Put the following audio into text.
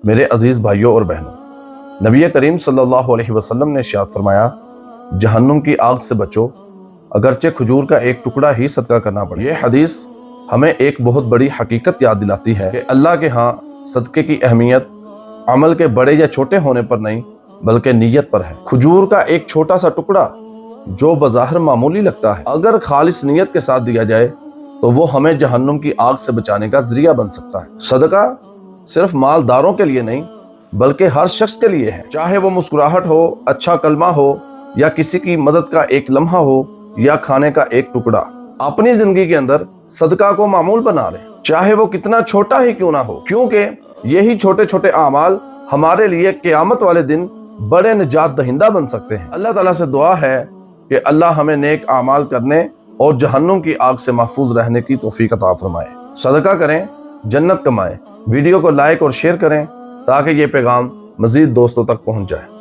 میرے عزیز بھائیوں اور بہنوں، نبی کریم صلی اللہ علیہ وسلم نے ارشاد فرمایا، جہنم کی آگ سے بچو اگرچہ کھجور کا ایک ٹکڑا ہی صدقہ کرنا پڑے۔ یہ حدیث ہمیں ایک بہت بڑی حقیقت یاد دلاتی ہے کہ اللہ کے ہاں صدقے کی اہمیت عمل کے بڑے یا چھوٹے ہونے پر نہیں بلکہ نیت پر ہے۔ کھجور کا ایک چھوٹا سا ٹکڑا جو بظاہر معمولی لگتا ہے، اگر خالص نیت کے ساتھ دیا جائے تو وہ ہمیں جہنم کی آگ سے بچانے کا ذریعہ بن سکتا ہے۔ صدقہ صرف مالداروں کے لیے نہیں بلکہ ہر شخص کے لیے ہے، چاہے وہ مسکراہٹ ہو، اچھا کلمہ ہو، یا کسی کی مدد کا ایک لمحہ ہو، یا کھانے کا ایک ٹکڑا۔ اپنی زندگی کے اندر صدقہ کو معمول بنا لیں، چاہے وہ کتنا چھوٹا ہی کیوں نہ ہو، کیونکہ یہی چھوٹے چھوٹے اعمال ہمارے لیے قیامت والے دن بڑے نجات دہندہ بن سکتے ہیں۔ اللہ تعالیٰ سے دعا ہے کہ اللہ ہمیں نیک اعمال کرنے اور جہنم کی آگ سے محفوظ رہنے کی توفیق عطا فرمائے۔ صدقہ کریں، جنت کمائیں۔ ویڈیو کو لائک اور شیئر کریں تاکہ یہ پیغام مزید دوستوں تک پہنچ جائے۔